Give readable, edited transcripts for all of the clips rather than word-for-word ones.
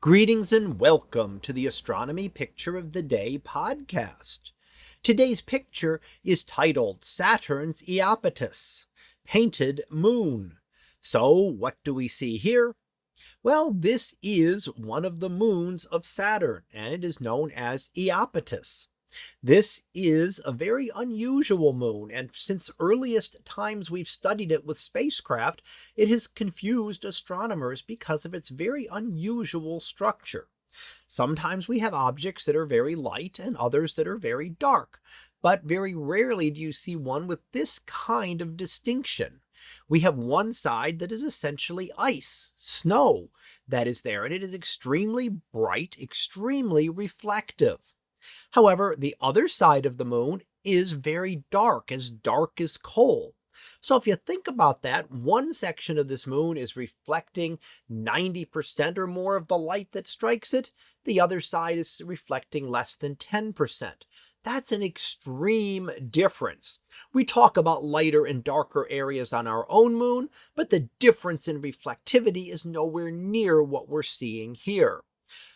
Greetings and welcome to the Astronomy Picture of the Day podcast. Today's picture is titled Saturn's Iapetus, Painted Moon. So what do we see here? Well, this is one of the moons of Saturn, and it is known as Iapetus. This is a very unusual moon, and since earliest times we've studied it with spacecraft, it has confused astronomers because of its very unusual structure. Sometimes we have objects that are very light and others that are very dark, but very rarely do you see one with this kind of distinction. We have one side that is essentially ice, snow, that is there, and it is extremely bright, extremely reflective. However, the other side of the moon is very dark as coal. So if you think about that, one section of this moon is reflecting 90% or more of the light that strikes it. The other side is reflecting less than 10%. That's an extreme difference. We talk about lighter and darker areas on our own moon, but the difference in reflectivity is nowhere near what we're seeing here.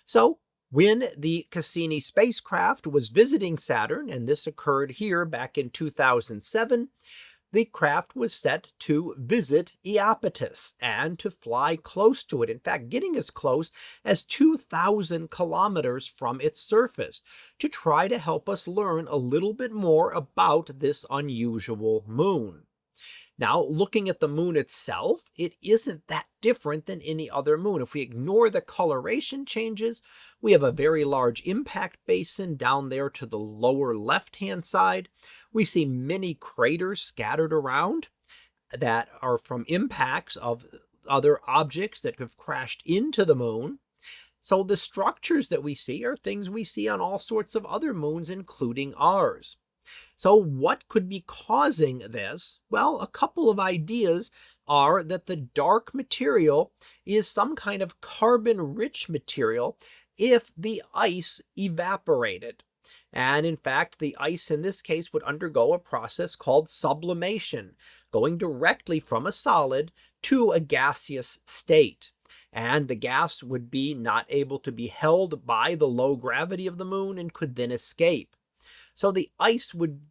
So when the Cassini spacecraft was visiting Saturn, and this occurred here back in 2007, the craft was set to visit Iapetus and to fly close to it. In fact, getting as close as 2,000 kilometers from its surface to try to help us learn a little bit more about this unusual moon. Now, looking at the moon itself, it isn't that different than any other moon. If we ignore the coloration changes, we have a very large impact basin down there to the lower left-hand side. We see many craters scattered around that are from impacts of other objects that have crashed into the moon. So the structures that we see are things we see on all sorts of other moons, including ours. So what could be causing this? Well, a couple of ideas are that the dark material is some kind of carbon-rich material if the ice evaporated. And in fact, the ice in this case would undergo a process called sublimation, going directly from a solid to a gaseous state. And the gas would be not able to be held by the low gravity of the moon and could then escape. So the ice would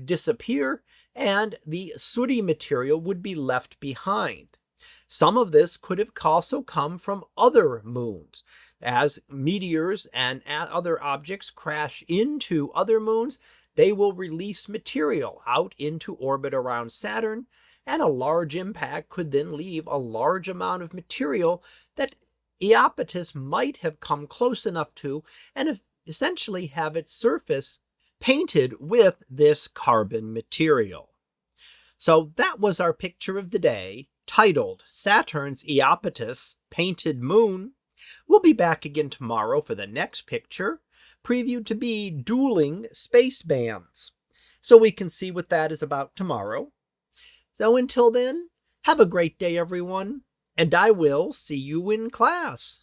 disappear and the sooty material would be left behind. Some of this could have also come from other moons. As meteors and other objects crash into other moons, they will release material out into orbit around Saturn, and a large impact could then leave a large amount of material that Iapetus might have come close enough to and essentially have its surface painted with this carbon material. So that was our picture of the day, titled Saturn's Iapetus, Painted Moon. We'll be back again tomorrow for the next picture, previewed to be dueling space bands. So we can see what that is about tomorrow. So until then, have a great day, everyone, and I will see you in class.